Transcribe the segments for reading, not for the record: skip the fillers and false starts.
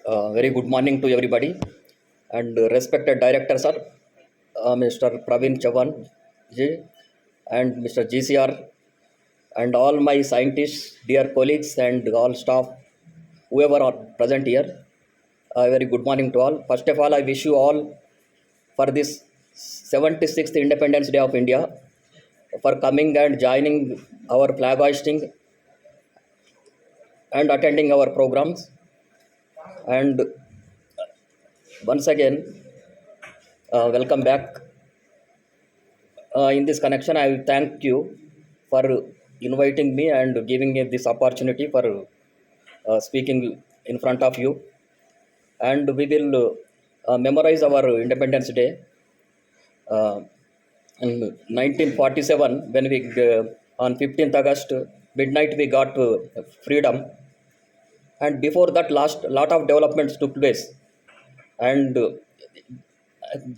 Very good morning to everybody and respected director sir, Mr. Praveen Chavan ji and Mr. GCR and all my scientists, dear colleagues and all staff, whoever are present here. Very good morning to all. First of all, I wish you all for this 76th Independence Day of India for coming and joining our flag hoisting and attending our programs. And once again, welcome back. In this connection, I will thank you for inviting me and giving me this opportunity for speaking in front of you. And we will memorize our Independence Day uh, in 1947 when we on 15th August midnight we got freedom. And before that, last lot of developments took place. And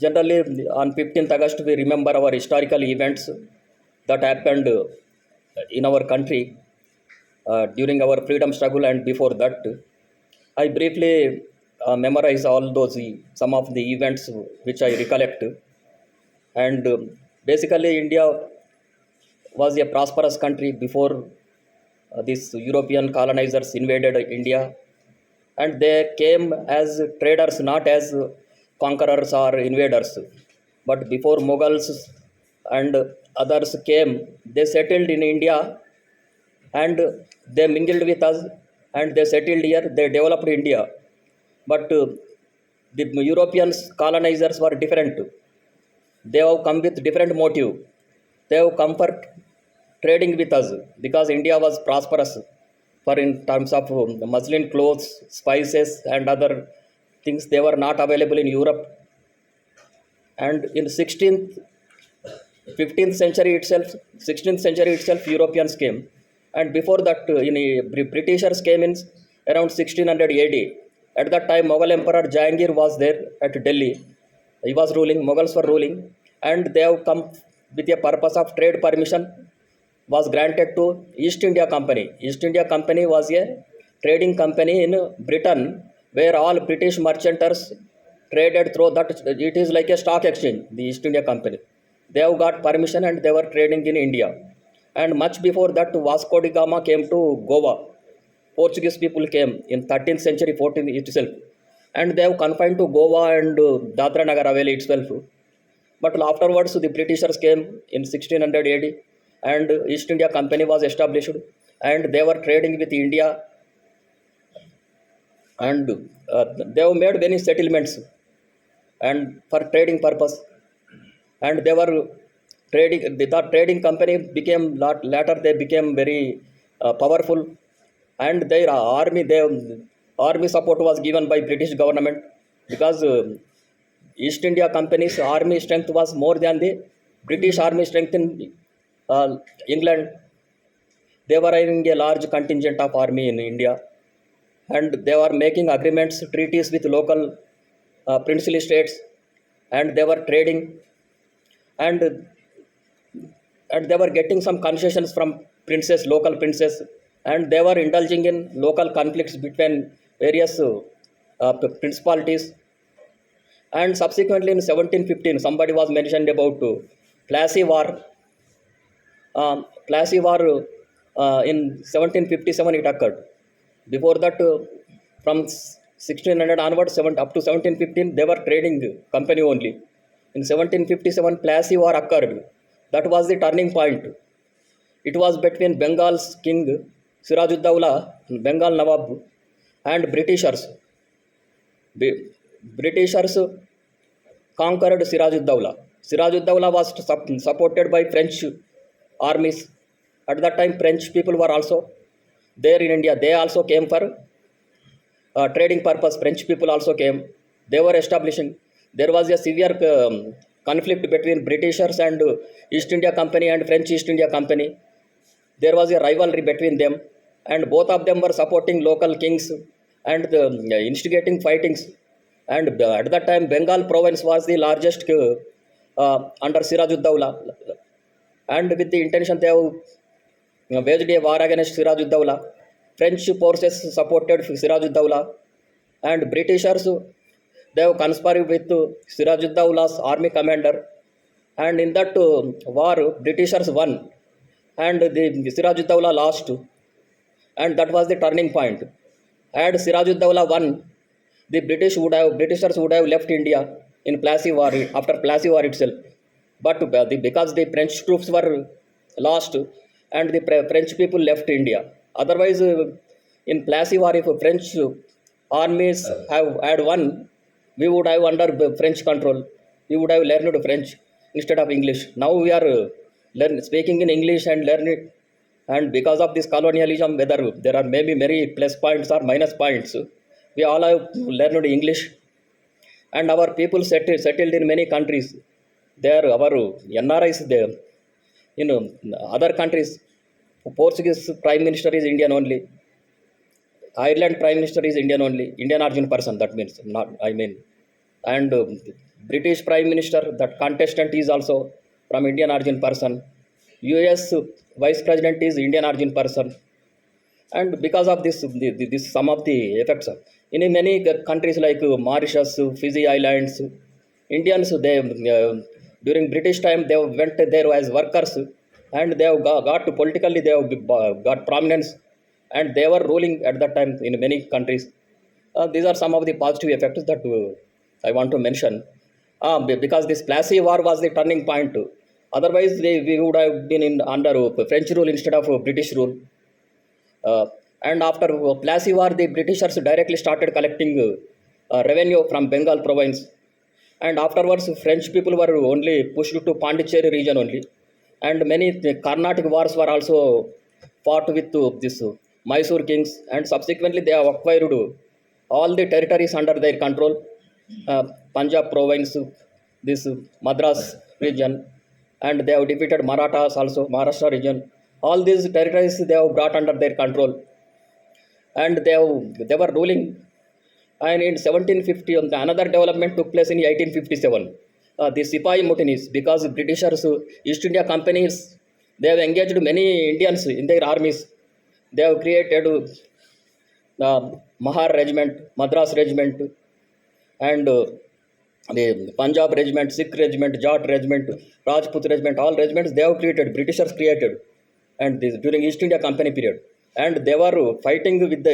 generally on 15th August we remember our historical events that happened in our country during our freedom struggle and before that. I briefly memorize all those some of the events which I recollect. And basically India was a prosperous country before these European colonizers invaded India, and they came as traders, not as conquerors or invaders. But before Mughals and others came, they settled in India and they mingled with us and they settled here. They developed India. But the Europeans colonizers were different. They have come with different motive. They have come for trading with us because India was prosperous for in terms of muslin clothes, spices, and other things. They were not available in Europe. And in 16th, 15th century itself, 16th century itself, Europeans came. And before that, Britishers came in around 1600 AD. At that time, Mughal Emperor Jahangir was there at Delhi. He was ruling, Mughals were ruling, and they have come with a purpose of trade permission was granted to East India Company. East India Company was a trading company in Britain where all British merchanters traded through that. It is like a stock exchange, the East India Company. They have got permission and they were trading in India. And much before that, Vasco da Gama came to Goa. Portuguese people came in 13th century, 14th itself. And they have confined to Goa and Dadra Nagar Haveli itself. But afterwards, the Britishers came in 1600 AD and East India Company was established and they were trading with India, and they have made many settlements and for trading purpose. And they were trading, the trading company became later, they became very powerful, and their army support was given by British government because East India Company's army strength was more than the British army strength in England. They were having a large contingent of army in India, and they were making agreements, treaties with local princely states, and they were trading, and they were getting some concessions from princes, local princes, and they were indulging in local conflicts between various principalities. And subsequently, in 1715, somebody was mentioned about Plassey War. Plassey War in 1757 it occurred. Before that, from 1600 onwards, up to 1715, they were trading company only. In 1757, Plassey War occurred. That was the turning point. It was between Bengal's king Sirajuddaulah, Bengal Nawab, and Britishers. Britishers conquered Sirajuddaulah. Sirajuddaulah was supported by French armies. At that time, French people were also there in India. They also came for trading purpose. French people also came. They were establishing. There was a severe conflict between Britishers and East India Company and French East India Company. There was a rivalry between them, and both of them were supporting local kings and instigating fightings. And at that time, Bengal province was the largest under Sirajuddaulah, and with the intention they have waged a war against Sirajuddaulah. French forces supported Sirajuddaulah, and Britishers they have conspired with Sirajuddaullah's army commander, and in that war Britishers won, and the Sirajuddaulah lost, and that was the turning point. Had Sirajuddaulah won, the Britishers would have left India in Plassey War after Plassey War itself. But because the French troops were lost and the French people left India. Otherwise, in Plassey War, if French armies had won, we would have under French control. We would have learned French instead of English. Now we are speaking in English and learning, and because of this colonialism, whether there are maybe many plus points or minus points, we all have learned English, and our people settled in many countries. There, our NRIs there, other countries. Portuguese Prime Minister is Indian only. Ireland Prime Minister is Indian only. Indian origin person. That means not. I mean, and British Prime Minister, that contestant is also from Indian origin person. US Vice President is Indian origin person, and because of this some of the effects in many countries like Mauritius, Fiji Islands, Indians they during British time they went there as workers, and they have got to politically they have got prominence, and they were ruling at that time in many countries. These are some of the positive effects that I want to mention. Because this Plassey War was the turning point. Otherwise, we would have been in under French rule instead of British rule. And after Plassey War, the Britishers directly started collecting revenue from Bengal province. And afterwards, French people were only pushed to Pondicherry region only. And many Carnatic wars were also fought with this Mysore kings. And subsequently, they have acquired all the territories under their control. Punjab province, this Madras region, and they have defeated Marathas also, Maharashtra region. All these territories they have brought under their control, and they were ruling. And in 1750, another development took place in 1857. The Sipahi mutinies, because Britishers, East India companies, they have engaged many Indians in their armies. They have created Mahar regiment, Madras regiment, and the Punjab regiment, Sikh regiment, Jat regiment, Rajput regiment, all regiments they have created, Britishers created, and this during East India Company period, and they were fighting with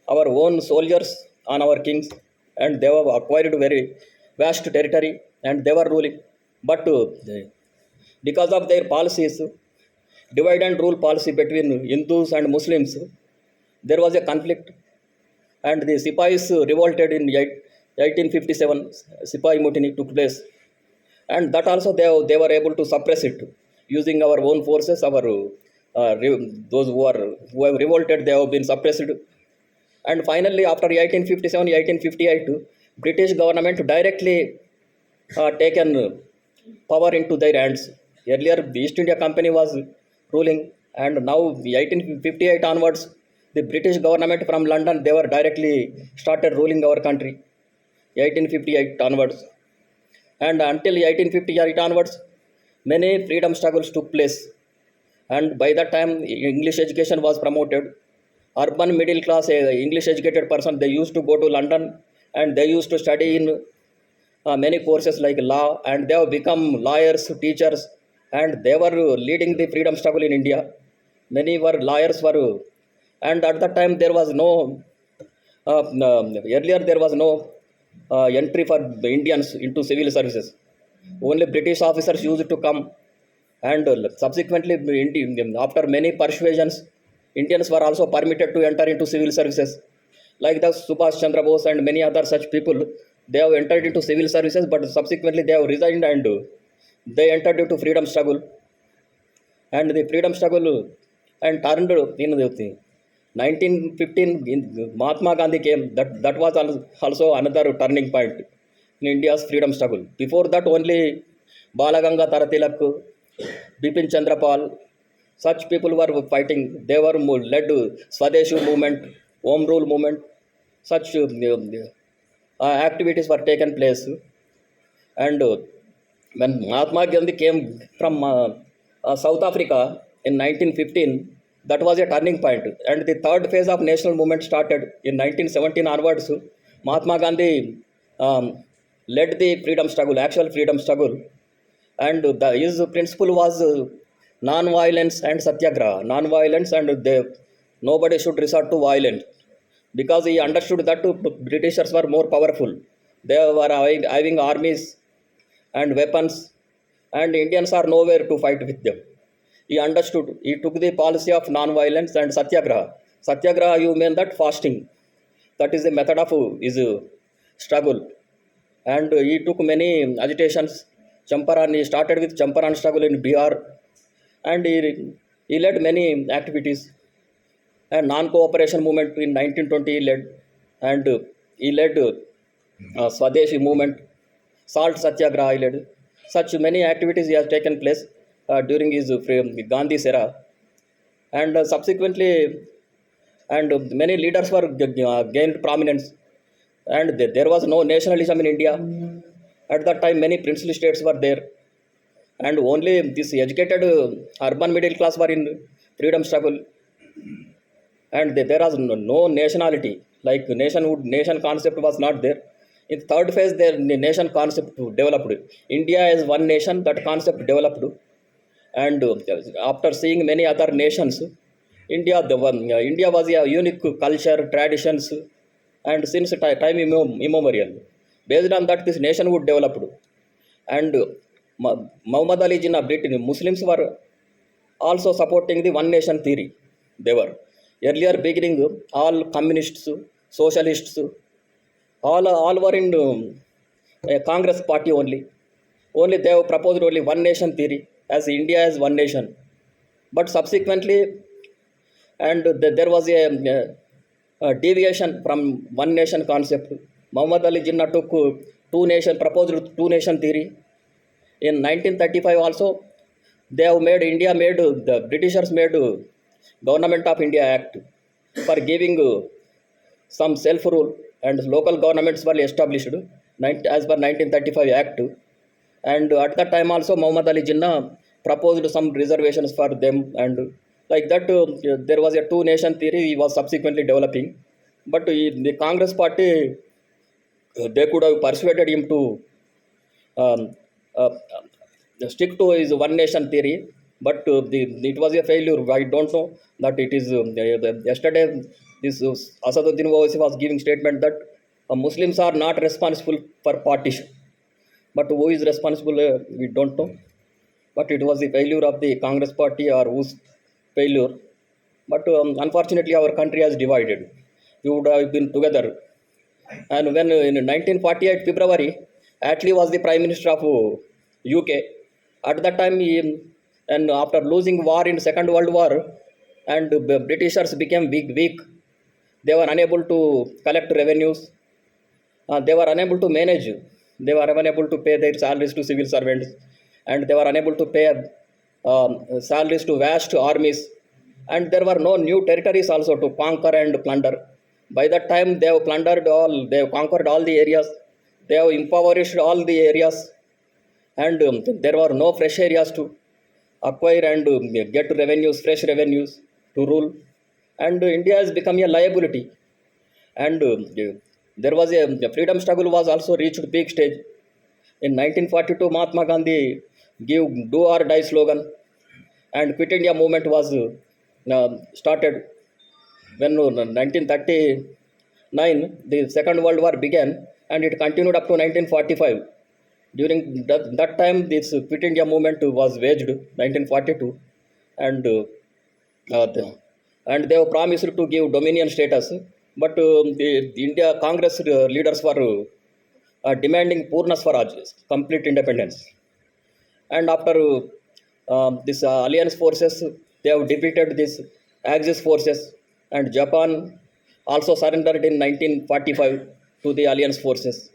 our own soldiers on our kings, and they have acquired very vast territory, and they were ruling. But because of their policies, divide and rule policy between Hindus and Muslims, there was a conflict, and the Sipahis revolted in 1857. Sipahi mutiny took place, and that also they were able to suppress it using our own forces. Our those who have revolted, they have been suppressed, and finally after 1857, 1858, British government directly taken power into their hands. Earlier, the East India Company was ruling, and now 1858 onwards, the British government from London they were directly started ruling our country. 1858 onwards, and until 1858 onwards, many freedom struggles took place, and by that time, English education was promoted. Urban middle class English educated person they used to go to London, and they used to study in many courses like law, and they have become lawyers, teachers, and they were leading the freedom struggle in India. Many were lawyers were, and at that time there was no earlier there was no entry for the Indians into civil services. Only British officers used to come, and subsequently after many persuasions, Indians were also permitted to enter into civil services. Like the Subhash Chandra Bose and many other such people, they have entered into civil services, but subsequently they have resigned, and they entered into freedom struggle. And the freedom struggle and turned in the 1915, Mahatma Gandhi came. That was also another turning point in India's freedom struggle. Before that, only Balaganga Tilak, Bipin Chandrapal, such people were fighting. They were led Swadeshi movement, Home Rule movement. Such activities were taken place. And when Mahatma Gandhi came from South Africa in 1915, that was a turning point. And the third phase of national movement started in 1917 onwards. Mahatma Gandhi led the freedom struggle, actual freedom struggle, and his principle was non-violence and satyagraha. Non-violence, and nobody should resort to violence, because he understood that Britishers were more powerful. They were having armies and weapons, and Indians are nowhere to fight with them. He understood. He took the policy of non-violence and satyagraha. Satyagraha, you mean that fasting. That is the method of his struggle. And he took many agitations. Champaran, he started with Champaran struggle in Bihar, and he led many activities. And non-cooperation movement in 1920 he led, and he led Swadeshi movement, salt satyagraha he led. Such many activities he has taken place during his Gandhi's era, and subsequently, and many leaders were gained prominence, and there was no nationalism in India. At that time, many princely states were there, and only this educated urban middle class were in freedom struggle, and there was no nationality, like nation concept was not there. In third phase, the nation concept developed. India is one nation, that concept developed, and after seeing many other nations, India was a unique culture, traditions, and since time immemorial, based on that this nation would develop. And Muhammad Ali Jinnah, British Muslims were also supporting the one nation theory. They were earlier beginning, all communists, socialists, all were in a Congress party only. Only they have proposed only one nation theory, as India as one nation. But subsequently, and there was a deviation from one nation concept. Muhammad Ali Jinnah took proposed two nation theory. In 1935 also, they have made India made the Britishers made Government of India Act for giving some self rule, and local governments were established as per 1935 Act. And at that time also, Muhammad Ali Jinnah proposed some reservations for them, and like that, there was a two nation theory he was subsequently developing. But the Congress party, they could have persuaded him to um, uh, stick to his one nation theory, but it was a failure. I don't know that it is. Yesterday, this Asaduddin Owaisi was giving statement that Muslims are not responsible for partition, but who is responsible, we don't know. But it was the failure of the Congress party, or whose failure. But unfortunately, our country has divided. We would have been together. And when in 1948 February, Attlee was the Prime Minister of UK. At that time, and after losing war in Second World War, and the Britishers became weak. They were unable to collect revenues. They were unable to manage. They were unable to pay their salaries to civil servants, and they were unable to pay salaries to vast armies. And there were no new territories also to conquer and plunder. By that time, they have plundered all. They have conquered all the areas. They have impoverished all the areas, and there were no fresh areas to acquire and get revenues, fresh revenues to rule. And India has become a liability. And there was the freedom struggle was also reached peak stage. In 1942, Mahatma Gandhi gave "Do or Die" slogan, and Quit India movement was started. When 1939, the Second World War began, and it continued up to 1945. During that time, this Quit India movement was waged, 1942, and and they were promised to give dominion status, but the India Congress leaders were demanding Purna Swaraj, complete independence. And after this alliance forces, they have defeated this Axis forces, and Japan also surrendered in 1945 to the alliance forces.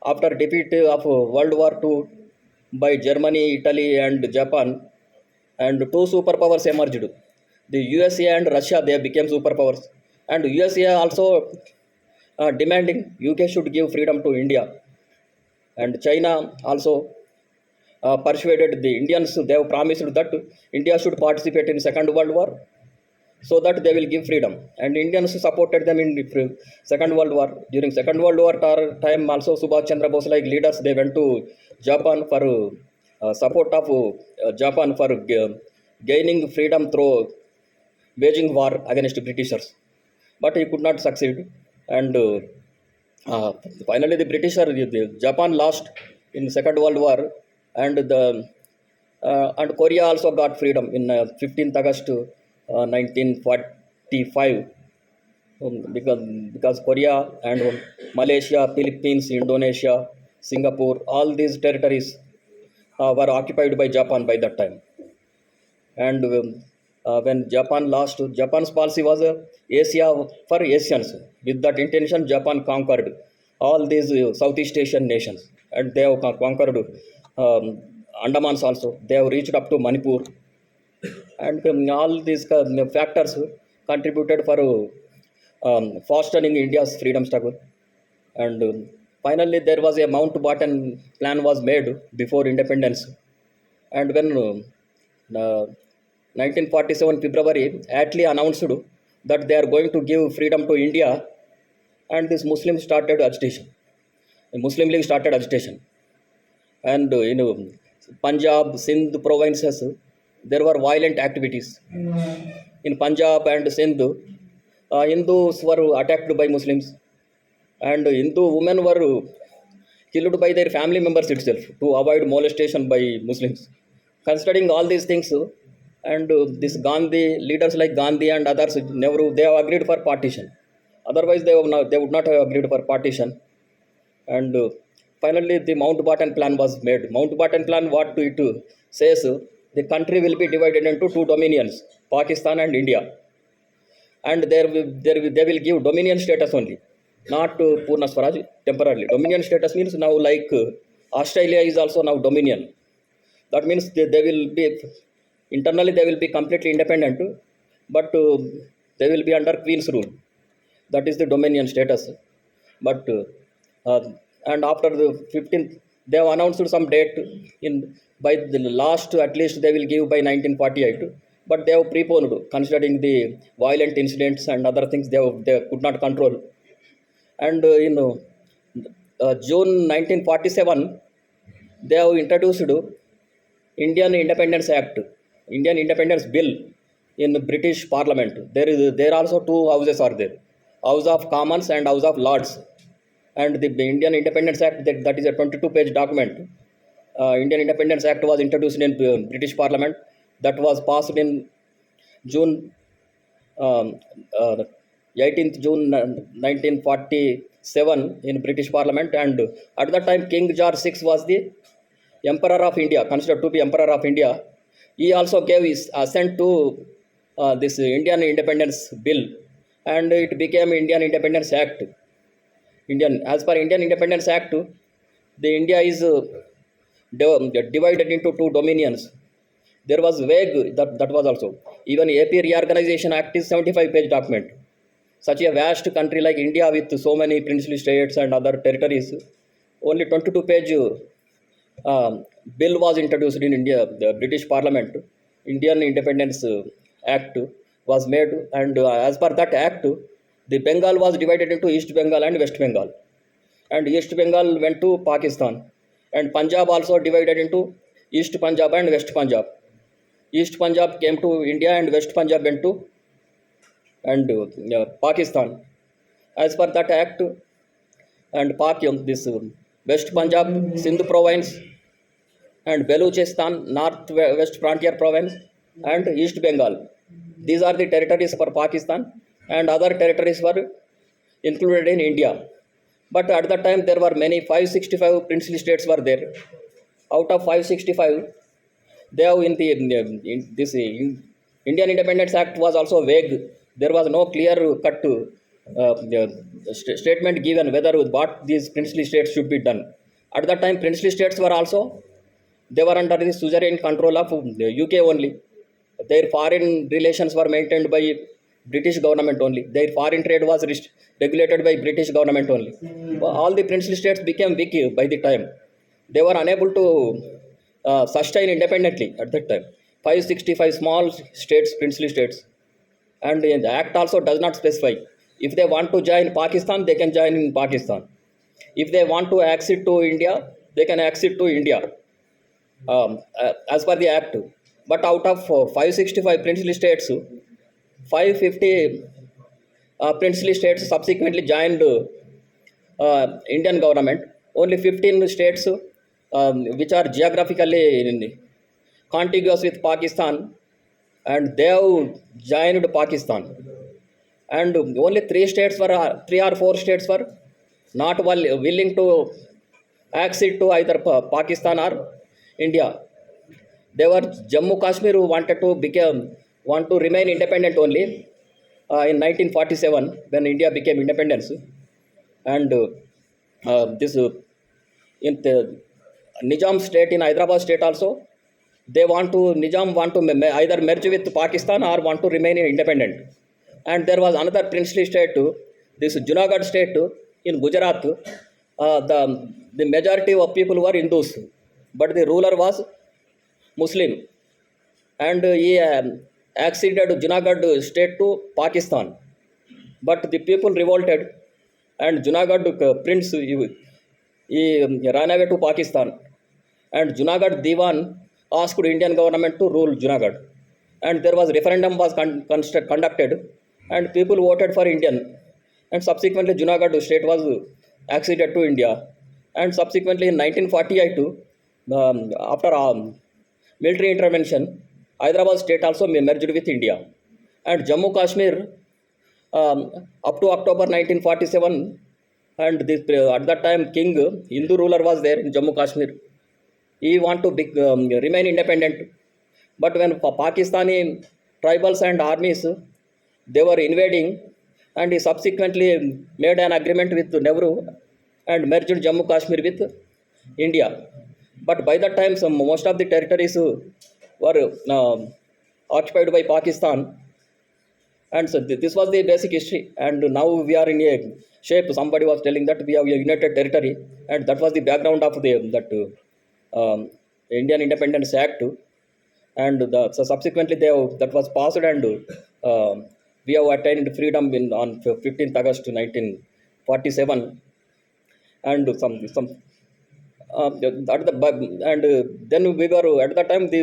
After defeat of World War II by Germany, Italy, and Japan, and two superpowers emerged. The USA and Russia, they became superpowers, and USA also demanding UK should give freedom to India, and China also persuaded the Indians. They have promised that India should participate in Second World War, so that they will give freedom. And Indians supported them in the Second World War. During Second World War time, also Subhash Chandra Bose like leaders, they went to Japan for support of Japan for gaining freedom through waging war against Britishers. But he could not succeed. And uh, finally, the Japan lost in Second World War, and and Korea also got freedom in 15th August 1945. Because Korea and Malaysia, Philippines, Indonesia, Singapore, all these territories were occupied by Japan by that time. And when Japan lost, Japan's policy was Asia for Asians. With that intention, Japan conquered all these Southeast Asian nations, and they have conquered Andamans also. They have reached up to Manipur, and all these factors contributed for fostering India's freedom struggle. And finally, there was a Mountbatten plan was made before independence. And when 1947 February, Attlee announced that they are going to give freedom to India, and this Muslims started agitation. The Muslim League started agitation, and Punjab, Sindh provinces, there were violent activities. In Punjab and Sindh, Hindus were attacked by Muslims, and Hindu women were killed by their family members itself to avoid molestation by Muslims. Considering all these things, and this Gandhi leaders like Gandhi and others, Nehru, they have agreed for partition. Otherwise, they would not have agreed for partition. And finally, the Mountbatten plan was made. Mountbatten plan, what it says, the country will be divided into two dominions, Pakistan and India, and they will give dominion status only, not Purna Swaraj temporarily. Dominion status means now like Australia is also now dominion. That means they will be internally they will be completely independent, but they will be under Queen's rule. That is the dominion status. But and after the 15th, they have announced some date in by the last, at least they will give by 1948. But they have preponed considering the violent incidents and other things they could not control. And June 1947, they have introduced Indian Independence Act, Indian Independence Bill in the British Parliament. There also two houses are there, House of Commons and House of Lords. And the Indian Independence Act, that is a 22-page document. Indian Independence Act was introduced in British Parliament. That was passed in June um, uh, 18th June 1947 in British Parliament. And at that time, King George VI was the Emperor of India, considered to be Emperor of India. He also gave his assent to this Indian Independence Bill, and it became Indian Independence Act. As per Indian Independence Act, the India is divided into two dominions. There was vague, that was also. Even AP Reorganization Act is 75-page document. Such a vast country like India with so many princely states and other territories, only 22-page bill was introduced in India, the British Parliament. Indian Independence Act was made, and as per that act, the Bengal was divided into East Bengal and West Bengal, and East Bengal went to Pakistan, and Punjab also divided into East Punjab and West Punjab. East Punjab came to India, and West Punjab went to and Pakistan. As per that act, and this West Punjab, Sindh province, and Baluchistan, North West Frontier province, and East Bengal. These are the territories for Pakistan, and other territories were included in India. But at that time, there were many 565 princely states were there. Out of 565, they have in this Indian Independence Act was also vague. There was no clear cut statement given whether what these princely states should be done. At that time, princely states were also, they were under the suzerain control of the UK only. Their foreign relations were maintained by British government only. Their foreign trade was regulated by British government only. All the princely states became weak by the time. They were unable to sustain independently at that time. 565 small states, princely states. and the act also does not specify. If they want to join Pakistan, they can join in Pakistan. If they want to accede to India, they can accede to India, as per the act. But out of 565 princely states, 550 princely states subsequently joined Indian government. Only 15 states, which are geographically contiguous with Pakistan, and they have joined Pakistan. And only three or four states were not willing to accede to either Pakistan or India. They were Jammu Kashmir who want to remain independent only in 1947 when India became independence, and this in the Nizam state in Hyderabad state also, they want to Nizam want to either merge with Pakistan or want to remain independent. And there was another princely state, this Junagadh state in Gujarat. The majority of people were Hindus, but the ruler was Muslim, and he acceded Junagadh state to Pakistan. But the people revolted, and Junagadh prince he ran away to Pakistan, and Junagadh Diwan asked Indian government to rule Junagadh, and there was referendum was conducted, and people voted for Indian, and subsequently Junagadh state was acceded to India, and subsequently in 1948, after military intervention, Hyderabad state also merged with India, and Jammu Kashmir up to October 1947, and this, at that time King Hindu ruler was there in Jammu Kashmir. He want to remain independent, but when Pakistani tribals and armies they were invading, and he subsequently made an agreement with Nehru and merged Jammu Kashmir with India. But by that time, most of the territories were occupied by Pakistan, and so this was the basic history. And now we are in a shape. Somebody was telling that we have a united territory, and that was the background of Indian Independence Act. And so subsequently that was passed, and we have attained freedom on 15th August 1947, and some at the and then we were at that time the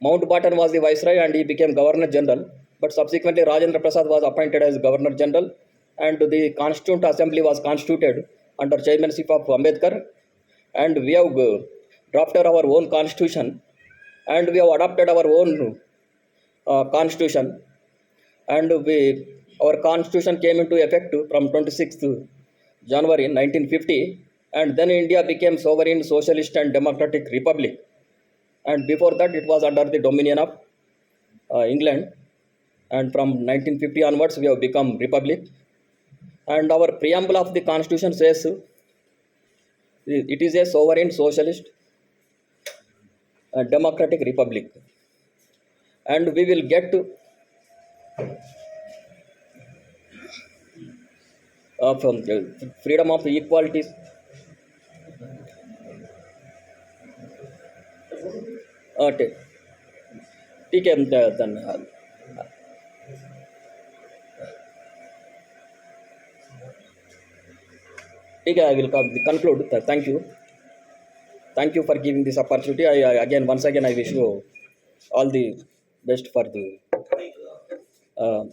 Mountbatten was the viceroy, and he became governor general. But subsequently Rajendra Prasad was appointed as governor general, and the Constituent Assembly was constituted under chairmanship of Ambedkar, and we have drafted our own constitution, and we have adopted our own constitution, and our constitution came into effect from 26th January 1950, and then India became sovereign socialist and democratic republic, and before that it was under the dominion of England, and from 1950 onwards we have become republic. And our preamble of the constitution says it is a sovereign socialist democratic republic, and we will get from the freedom of equality. ठीक ठीक है then ठीक है, I will conclude. Thank you for giving this opportunity. Again, once again, I wish you all the best for the uh,